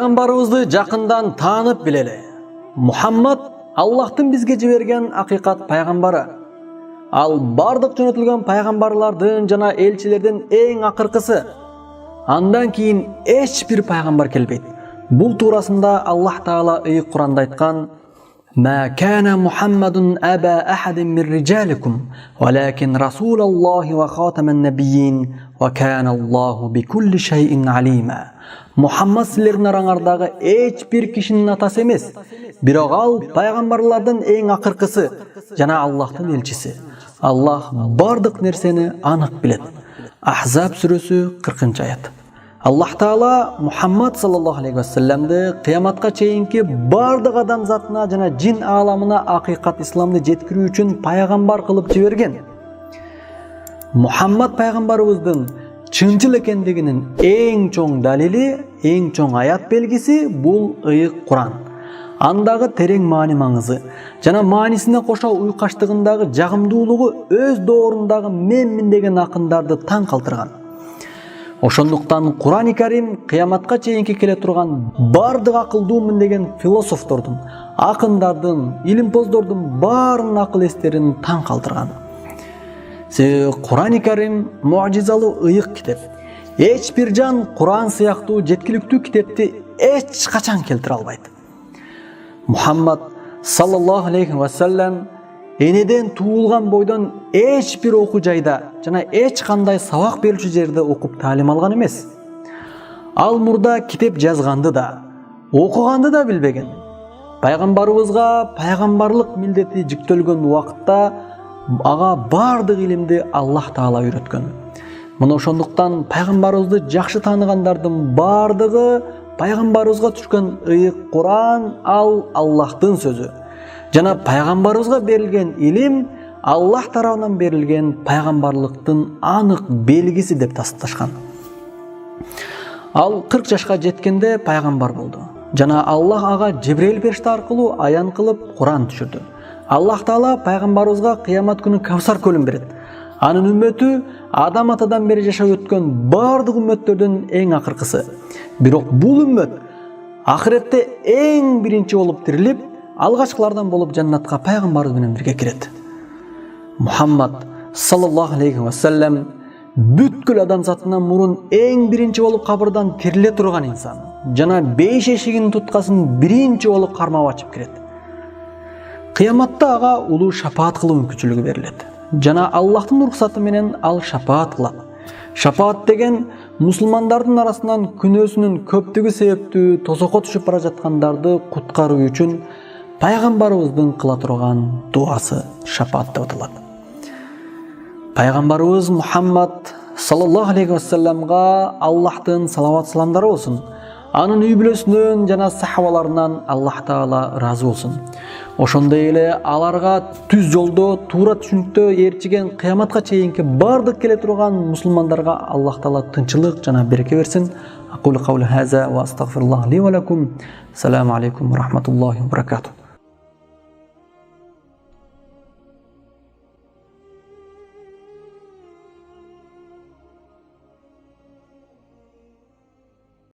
Пайгамбарыбызды жакындан таанып билели. Мухаммад Аллахтын бизге жиберген акыйкат пайгамбары. Ал бардык жөнөтүлгөн пайгамбарлардын жана элчилердин эң акыркысы. Андан кийин эч бир пайгамбар келбейт. Бул туурасында Аллах Таала ыйык Куранда айткан: "Ма кана Мухаммадун аба ахадин мин риджаликум, валакин расулаллахи ва хатаман набийин, ва кана Аллаху би кулли шайин алима." Мухаммад силердин араңардагы эч бир кишинин атасы эмес, бирок ал пайгамбарлардын эң акыркысы жана Аллахтын элчиси. Аллах бардык нерсени анык билет. Ахзаб сүрөсү 40-аят. Аллах Таала Мухаммад саллаллаху алейхи ва салламды кыяматка чейинки бардык адамзатына жана жин ааламына акыйкат исламды жеткирүү үчүн пайгамбар кылып жиберген. Мухаммад пайгамбарыбыздын чынчыл экендигинин эң чоң далили, эң чоң аят белгиси бул ыйык Куран. Андагы терең маани маңызы жана маанисине кошо уйкаштыгындагы жагымдуулугу өз доорундагы менмин деген акындарды таң калтырган. Ошондуктан Куран-ы Карим кыяматка чейинки келе турган бардык акылдуумун деген философтордун, акындардын, илимпоздордун баарынын акыл эстерин таң калтырган. Куран-ы Карим мужизалуу ыйык китеп. Эч бир жан Куран сыяктуу жеткиликтүү китепти эч качан келтире албайт. Мухаммад саллаллаху алейхи ва саллам энеден туулган бойдон эч бир окуу жайда жана эч кандай сабак берүүчү жерде окуп таалим алган эмес. Ал мурда китеп жазганды да, окуганды да билбеген. Пайгамбарыбызга пайгамбарлык милдети жүктөлгөн убакытта ага бардык илимди Аллах Таала үйрөткөн. Мына ошондуктан пайгамбарыбызды жакшы тааныгандардын бардыгы пайгамбарыбызга түшкөн ыйык Куран ал Аллахтын сөзү. Жана пайгамбарыбызга берилген илим Аллах тарабынан берилген пайгамбарлыктын анык белгиси деп тасташкан. Ал 40 жашка жеткенде пайгамбар болду. Жана Аллах ага Жибрейил периште аркылуу аян кылып Куран түшүрдү. Аллах Таала пайгамбарыбызга кыямат күнү Кавсар көлүн берет. Анын үммөтү Адам атадан бери жашап өткөн бардык үммөттөрдүн эң акыркысы. Бирок бул үммөт ахиретте эң биринчи болуп тирилип, алгачкылардан болуп жаннатка пайгамбарыбыз менен бирге кирет. Мухаммад саллаллаху алейхи ва саллам бүткүл адамзатынан мурун эң биринчи болуп кабырдан тириле турган инсан. Жана бейиш эшигинин туткасын биринчи болуп кармап ачып кирет. Кыяматта ага улуу шафаат кылуу мүмкүнчүлүгү берилет. Жана Аллахтын уруксаты менен ал шафаат кылат. Шафаат деген мусулмандардын арасынан күнөөсүнүн көптүгү себептүү тозокко түшүп бара жаткандарды куткаруу үчүн пайгамбарыбыздын кыла турган дуасы шафаат деп аталат. Пайгамбарыбыз Мухаммад саллаллаху алейхи ва салламга Аллахтын салават саламдары болсун. Анын үй бүлөсүнөн жана сахабаларынан Аллах Таала ыраазы болсун. Ошондой эле аларга түз жолдо, туура түшүнүктө ээрчиген кыяматка чейинки бардык келе турган мусулмандарга Аллах Таала тынчылык жана береке берсин. Aqulu qawli hadha wa astaghfirullah li wa lakum. Assalamu alaykum wa rahmatullahi wa barakatuh.